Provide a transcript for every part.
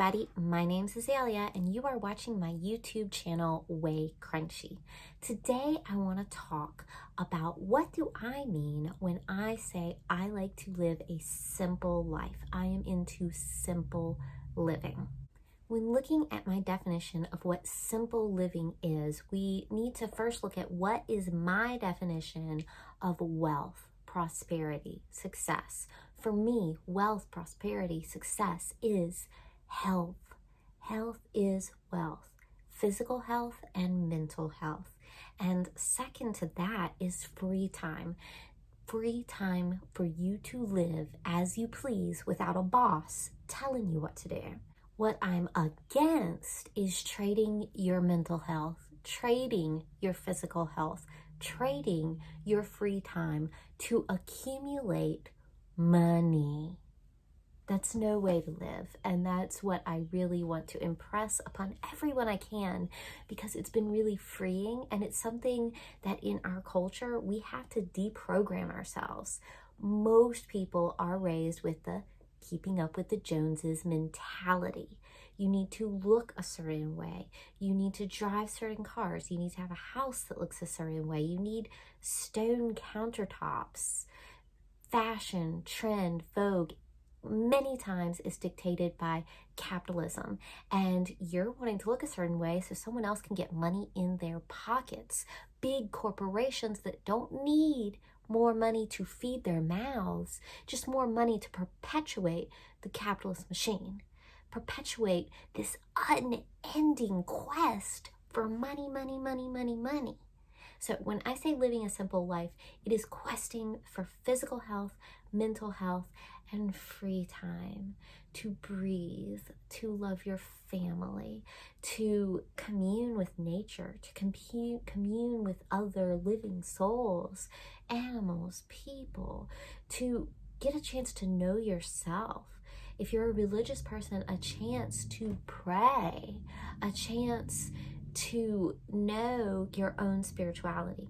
everybody, my name's Azalea and you are watching my YouTube channel, WayCrunchy. Today I want to talk about what do I mean when I say I like to live a simple life. I am into simple living. When looking at my definition of what simple living is, we need to first look at what is my definition of wealth, prosperity, success. For me, wealth, prosperity, success is health. Health is wealth, physical health and mental health. And second to that is free time. Free time for you to live as you please without a boss telling you what to do. What I'm against is trading your mental health, trading your physical health, trading your free time to accumulate money. That's no way to live, and that's what I really want to impress upon everyone I can, because it's been really freeing, and it's something that in our culture we have to deprogram ourselves. Most people are raised with the keeping up with the Joneses mentality. You need to look a certain way. You need to drive certain cars. You need to have a house that looks a certain way. You need stone countertops. Fashion, trend, vogue, many times is dictated by capitalism, and you're wanting to look a certain way so someone else can get money in their pockets. Big corporations that don't need more money to feed their mouths, just more money to perpetuate the capitalist machine, perpetuate this unending quest for money, money, money, money, money. So when I say living a simple life, it is questing for physical health, mental health, and free time to breathe, to love your family, to commune with nature, to commune with other living souls, animals, people, to get a chance to know yourself. If you're a religious person, a chance to pray, a chance to know your own spirituality.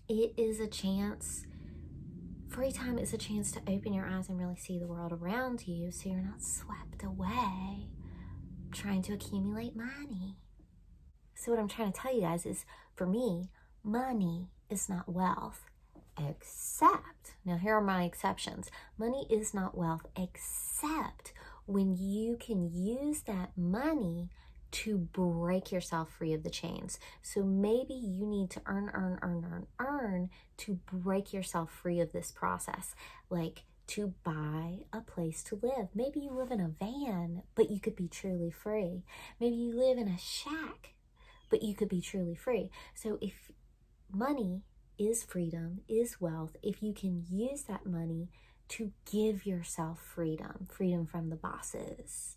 It is a chance, free time is a chance to open your eyes and really see the world around you so you're not swept away trying to accumulate money. So what I'm trying to tell you guys is, for me, money is not wealth, except, now here are my exceptions, money is not wealth except when you can use that money to break yourself free of the chains. So maybe you need to earn to break yourself free of this process, like to buy a place to live. Maybe you live in a van, but you could be truly free. Maybe you live in a shack, but you could be truly free. So if money is freedom, is wealth, if you can use that money to give yourself freedom, freedom from the bosses.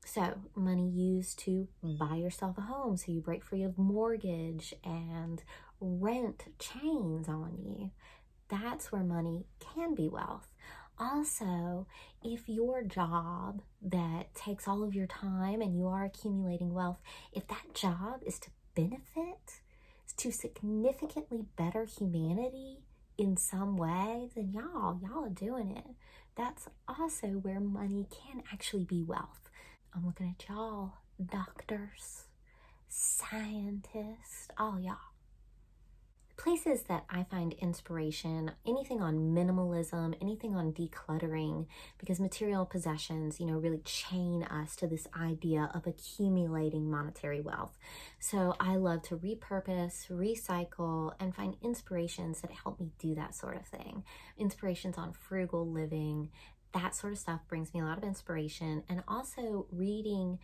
So money used to buy yourself a home so you break free of mortgage and rent chains on you. That's where money can be wealth. Also, if your job that takes all of your time and you are accumulating wealth, if that job is to benefit, to significantly better humanity in some way, then y'all are doing it. That's also where money can actually be wealth. I'm looking at y'all, doctors, scientists, all y'all. Places that I find inspiration, anything on minimalism, anything on decluttering, because material possessions, really chain us to this idea of accumulating monetary wealth. So I love to repurpose, recycle, and find inspirations that help me do that sort of thing. Inspirations on frugal living, that sort of stuff brings me a lot of inspiration. And also reading,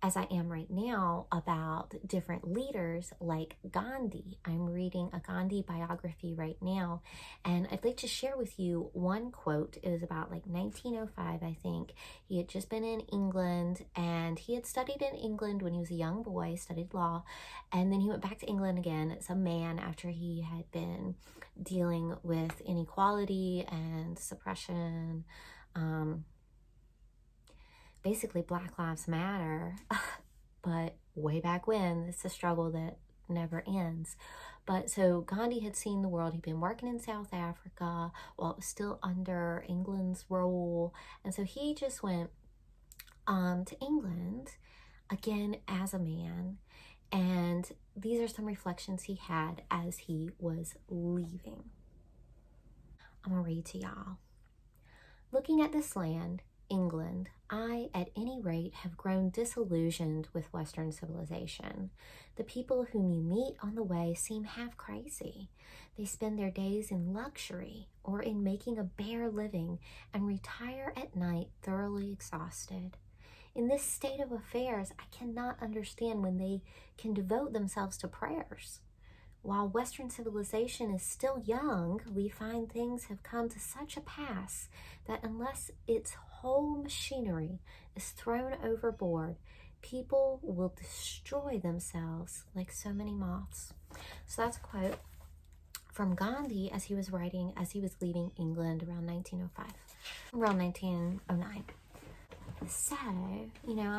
as I am right now, about different leaders like Gandhi. I'm reading a Gandhi biography right now, and I'd like to share with you one quote. It was about 1905, I think. He had just been in England, and he had studied in England when he was a young boy, studied law, and then he went back to England again as a man after he had been dealing with inequality and suppression, basically Black Lives Matter, but way back when. It's a struggle that never ends. But so Gandhi had seen the world. He'd been working in South Africa while it was still under England's rule. And so he just went, to England, again as a man. And these are some reflections he had as he was leaving. I'm gonna read to y'all. Looking at this land, England, I, at any rate, have grown disillusioned with Western civilization. The people whom you meet on the way seem half crazy. They spend their days in luxury or in making a bare living and retire at night thoroughly exhausted. In this state of affairs, I cannot understand when they can devote themselves to prayers. While Western civilization is still young, we find things have come to such a pass that unless its whole machinery is thrown overboard, people will destroy themselves like so many moths. So that's a quote from Gandhi as he was leaving England around 1909. So,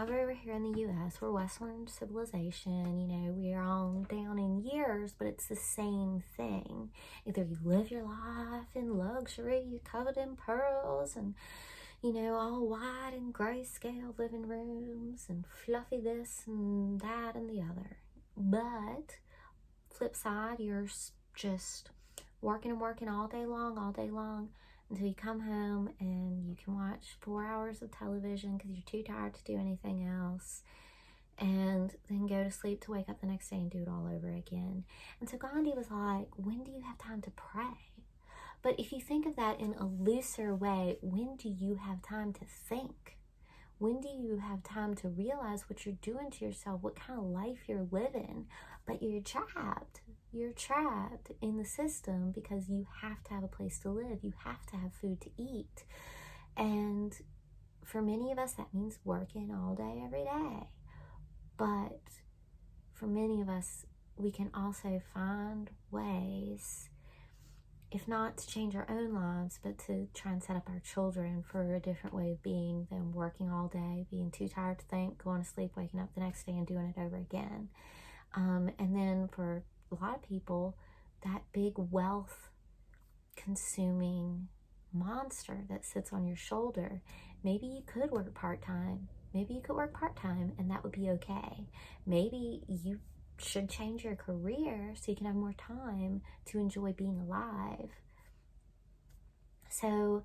over here in the U.S., we're Western civilization, we are all down in years, but it's the same thing. Either you live your life in luxury, you covered in pearls, and, all white and grayscale living rooms, and fluffy this and that and the other. But, flip side, you're just working and working all day long, until you come home and you can watch 4 hours of television because you're too tired to do anything else, and then go to sleep to wake up the next day and do it all over again. And so Gandhi was like, when do you have time to pray? But if you think of that in a looser way, when do you have time to think? When do you have time to realize what you're doing to yourself, what kind of life you're living? But you're trapped. You're trapped in the system because you have to have a place to live. You have to have food to eat. And for many of us, that means working all day, every day. But for many of us, we can also find ways, if not to change our own lives, but to try and set up our children for a different way of being than working all day, being too tired to think, going to sleep, waking up the next day and doing it over again. And then for a lot of people, that big wealth consuming monster that sits on your shoulder, maybe you could work part-time. Maybe you could work part-time and that would be okay. Maybe you should change your career so you can have more time to enjoy being alive. So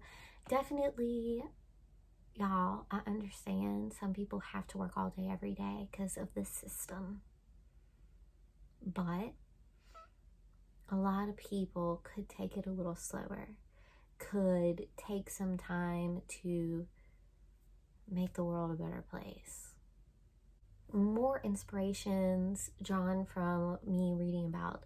definitely, y'all, I understand some people have to work all day every day because of this system. But a lot of people could take it a little slower, could take some time to make the world a better place. More inspirations drawn from me reading about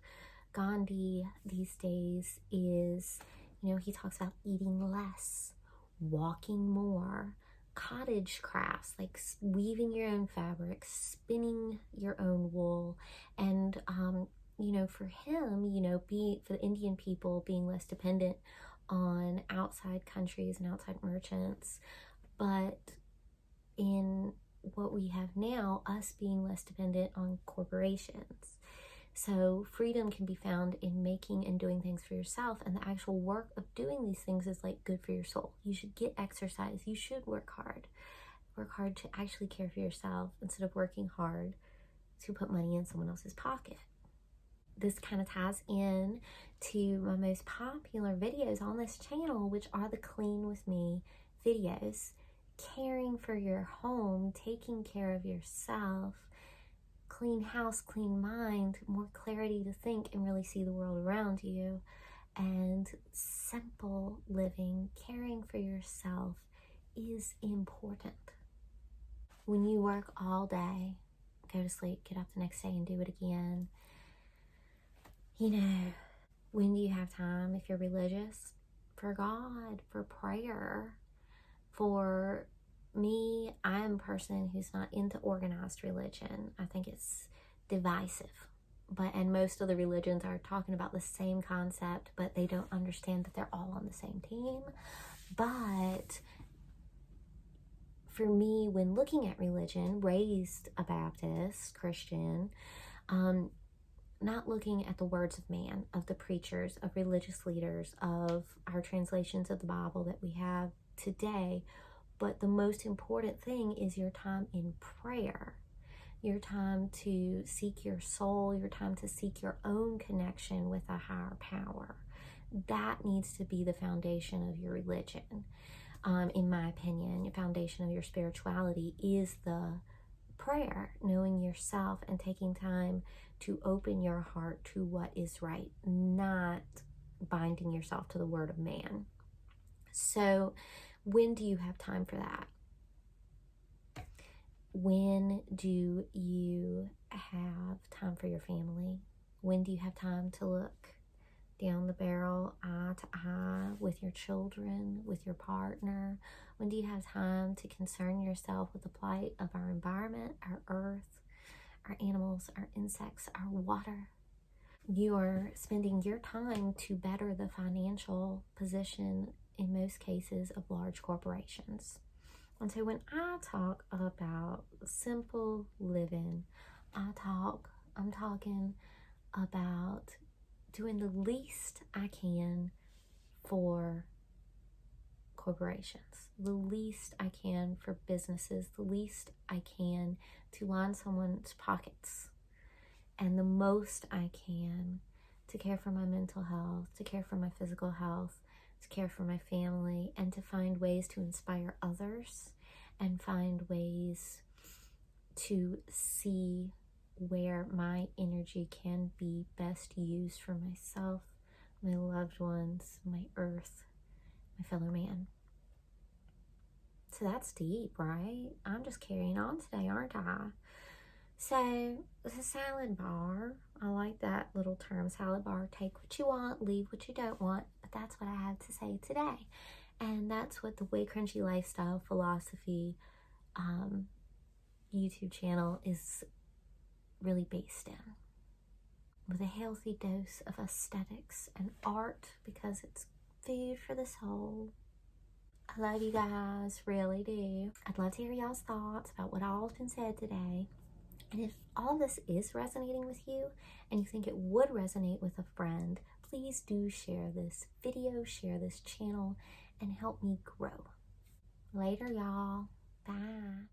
Gandhi these days is, he talks about eating less, walking more, cottage crafts like weaving your own fabric, spinning your own wool, and for him, for the Indian people, being less dependent on outside countries and outside merchants, but in what we have now, us being less dependent on corporations. So freedom can be found in making and doing things for yourself, and the actual work of doing these things is like good for your soul. You should get exercise. You should work hard. Work hard to actually care for yourself instead of working hard to put money in someone else's pocket. This kind of ties in to my most popular videos on this channel, which are the Clean With Me videos. Caring for your home, taking care of yourself, clean house, clean mind, more clarity to think and really see the world around you, and simple living, caring for yourself is important. When you work all day, go to sleep, get up the next day and do it again, when do you have time, if you're religious, for God, for prayer? For me, I'm a person who's not into organized religion. I think it's divisive. And most of the religions are talking about the same concept, but they don't understand that they're all on the same team. But for me, when looking at religion, raised a Baptist, Christian, not looking at the words of man, of the preachers, of religious leaders, of our translations of the Bible that we have today, But the most important thing is your time in prayer, your time to seek your soul, your time to seek your own connection with a higher power. That needs to be the foundation of your religion. In my opinion, the foundation of your spirituality is the prayer, knowing yourself and taking time to open your heart to what is right, not binding yourself to the word of man. So, when do you have time for that? When do you have time for your family? When do you have time to look down the barrel, eye to eye with your children, with your partner? When do you have time to concern yourself with the plight of our environment, our earth, our animals, our insects, our water? You are spending your time to better the financial position, in most cases, of large corporations. And so when I talk about simple living, I'm talking about doing the least I can for corporations, the least I can for businesses, the least I can to line someone's pockets, and the most I can to care for my mental health, to care for my physical health, to care for my family, and to find ways to inspire others and find ways to see where my energy can be best used for myself, my loved ones, my earth, my fellow man. So that's deep, right? I'm just carrying on today, aren't I? So the salad bar, I like that little term, salad bar. Take what you want, leave what you don't want. But that's what I have to say today. And that's what the WayCrunchy Lifestyle Philosophy YouTube channel is really based in, with a healthy dose of aesthetics and art, because it's food for the soul. I love you guys, really do. I'd love to hear y'all's thoughts about what all's been said today. And if all this is resonating with you and you think it would resonate with a friend, please do share this video, share this channel, and help me grow. Later, y'all. Bye.